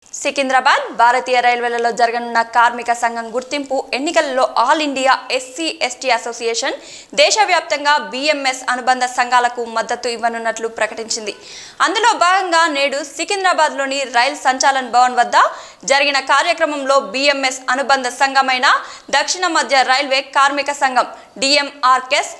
సికింద్రాబాద్ భారతీయ రైల్వేలలో జరగనున్న కార్మిక సంఘం గుర్తింపు ఎన్నికలలో all India SC ST association దేశవ్యాప్తంగా బిఎంఎస్ అనుబంధ సంఘాలకు మద్దతు ఇవ్వనున్నట్లు ప్రకటించింది. అందులో భాగంగా నేడు సికింద్రాబాద్లోని రైల్ సంచాలన్ భవన్ వద్ద జరిగిన కార్యక్రమంలో బిఎంఎస్ అనుబంధ సంఘమైన దక్షిణ మధ్య రైల్వే కార్మిక సంఘం DMRKS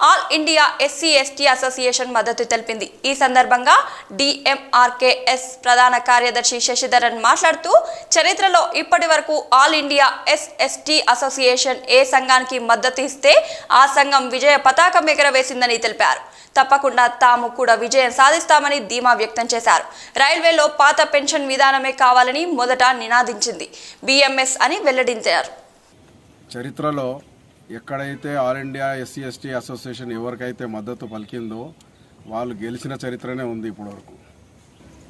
all India SC ST association మద్దతు తెలిపింది. ఈ సందర్భంగా డిఎంఆర్కేఎస్ ప్రధాన కార్యదర్శి శశిధరన్ మాట్లాడుతూ, చరిత్రలో ఇప్పటి వరకు ఆల్ ఇండియా ఎస్ఎస్టీ అసోసియేషన్ ఏ సంఘానికి మద్దతు ఇస్తే ఆ సంఘం విజయ పతాకం ఎగరవేసిందని తెలిపారు. తప్పకుండా తాము కూడా విజయం సాధిస్తామని ధీమా వ్యక్తం చేశారు. రైల్వేలో పాత పెన్షన్ విధానమే కావాలని మొదట నినాదించింది బిఎంఎస్ అని వెల్లడించారు. చరిత్రలో ఎక్కడైతే all India SC ST association ఎవరికైతే మద్దతు పలికిందో వాళ్ళు గెలిచిన చరిత్రనే ఉంది ఇప్పటివరకు.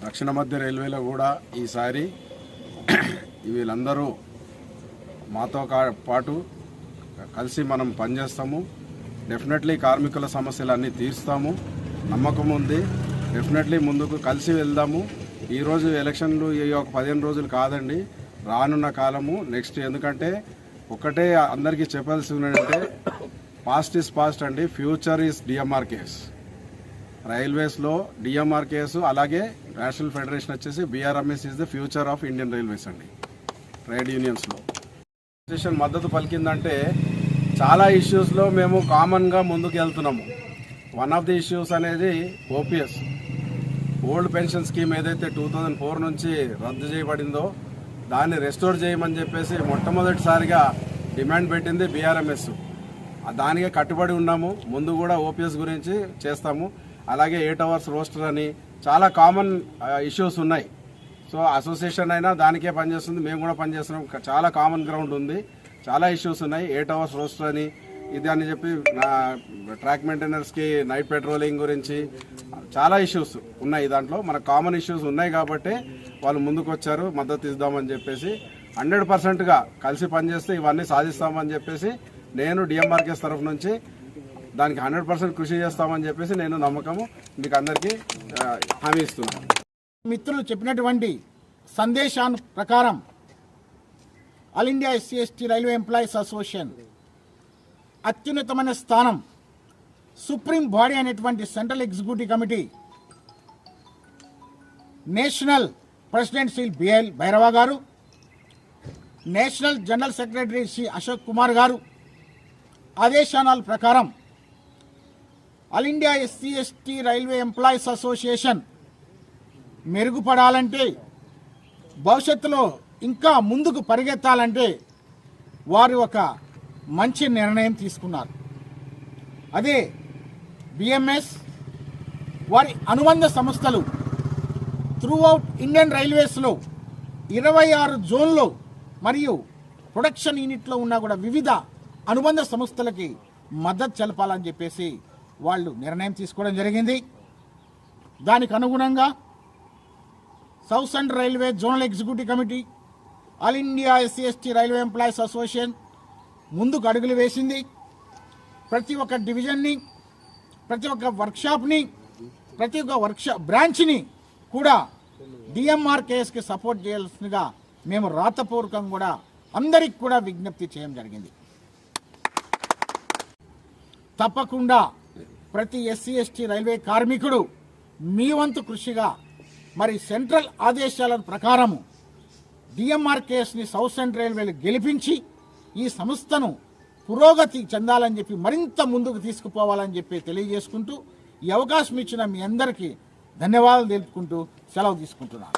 దక్షిణ మధ్య రైల్వేలో కూడా ఈసారి వీళ్ళందరూ మాతో పాటు కలిసి మనం పనిచేస్తాము. డెఫినెట్లీ కార్మికుల సమస్యలు అన్నీ తీరుస్తాము, నమ్మకం ఉంది. డెఫినెట్లీ ముందుకు కలిసి వెళ్దాము. ఈరోజు ఎలక్షన్లు ఈ ఒక 15 రోజులు కాదండి, రానున్న కాలము నెక్స్ట్. ఎందుకంటే ఒకటే అందరికీ చెప్పాల్సి ఉన్నదంటే పాస్ట్ ఈజ్ పాస్ట్ అండి, ఫ్యూచర్ ఈజ్ డిఎంఆర్కేఎస్. రైల్వేస్లో డిఎంఆర్కేఎస్ అలాగే నేషనల్ ఫెడరేషన్ వచ్చేసి BRMS is the future of Indian railways అండి. ట్రేడ్ యూనియన్స్లో అసోసియేషన్ మద్దతు పలికిందంటే చాలా ఇష్యూస్లో మేము కామన్గా ముందుకు వెళ్తున్నాము. వన్ ఆఫ్ ది ఇష్యూస్ అనేది ఓపీఎస్ ఓల్డ్ పెన్షన్ స్కీమ్ ఏదైతే 2004 నుంచి రద్దు చేయబడిందో దాన్ని రెస్టోర్ చేయమని చెప్పేసి మొట్టమొదటిసారిగా డిమాండ్ పెట్టింది బీఆర్ఎంఎస్. దానికే కట్టుబడి ఉన్నాము. ముందు కూడా ఓపీఎస్ గురించి చేస్తాము. అలాగే 8 అవర్స్ రోస్టర్ అని చాలా కామన్ ఇష్యూస్ ఉన్నాయి. సో అసోసియేషన్ అయినా దానికే పనిచేస్తుంది, మేము కూడా పనిచేస్తున్నాం. చాలా కామన్ గ్రౌండ్ ఉంది, చాలా ఇష్యూస్ ఉన్నాయి. 8 అవర్స్ రోస్టర్ అని ఇది అని చెప్పి ట్రాక్ మెయింటెనర్స్కి నైట్ పెట్రోలింగ్ గురించి చాలా ఇష్యూస్ ఉన్నాయి. దాంట్లో మన కామన్ ఇష్యూస్ ఉన్నాయి కాబట్టి వాళ్ళు ముందుకు వచ్చారు, మద్దతు ఇద్దామని చెప్పేసి. 100%గా కలిసి పనిచేస్తే ఇవన్నీ సాధిస్తామని చెప్పేసి నేను డిఎంఆర్కేఎస్ తరఫు నుంచి దానికి 100% కృషి చేస్తామని చెప్పేసి నేను నమ్మకము మీకు అందరికీ హామీ ఇస్తున్నాను. మిత్రులు చెప్పినటువంటి సందేశాన్ని ప్రకారం all India SC ST railway employees association అత్యున్నతమైన స్థానం సుప్రీం బాడీ అనేటువంటి central executive committee national president Shri B L Bhairava గారు, national general secretary Shri Ashok Kumar గారు ఆదేశాల ప్రకారం all India SC ST railway employees association మెరుగుపడాలంటే, భవిష్యత్తులో ఇంకా ముందుకు పరిగెత్తాలంటే వారు ఒక మంచి నిర్ణయం తీసుకున్నారు. అదే బిఎంఎస్ వారి అనుబంధ సంస్థలు త్రూఅవుట్ ఇండియన్ రైల్వేస్లో 26 జోన్లో మరియు ప్రొడక్షన్ యూనిట్లో ఉన్న కూడా వివిధ అనుబంధ సంస్థలకి మద్దతు తెలపాలని చెప్పేసి వాళ్ళు నిర్ణయం తీసుకోవడం జరిగింది. దానికి అనుగుణంగా south central railway zonal executive committee all India SC ST railway employees association ముందుకు అడుగులు వేసింది. ప్రతి ఒక్క డివిజన్ని, ప్రతి ఒక్క వర్క్షాప్ని, ప్రతి ఒక్క బ్రాంచ్ని కూడా డిఎంఆర్కేఎస్కి సపోర్ట్ చేయాల్సిందిగా మేము రాతపూర్వకంగా కూడా అందరికి కూడా విజ్ఞప్తి చేయడం జరిగింది. తప్పకుండా ప్రతి ఎస్సీ ఎస్టీ రైల్వే కార్మికుడు మీ వంతు కృషిగా మరి సెంట్రల్ ఆదేశాల ప్రకారము డిఎంఆర్కేఎస్ని సౌత్ సెంట్రల్ రైల్వేలు గెలిపించి ఈ సంస్థను పురోగతి చెందాలని చెప్పి మరింత ముందుకు తీసుకుపోవాలని చెప్పి తెలియజేసుకుంటూ ఈ అవకాశం ఇచ్చిన మీ అందరికీ ధన్యవాదాలు తెలుపుకుంటూ సెలవు తీసుకుంటున్నాను.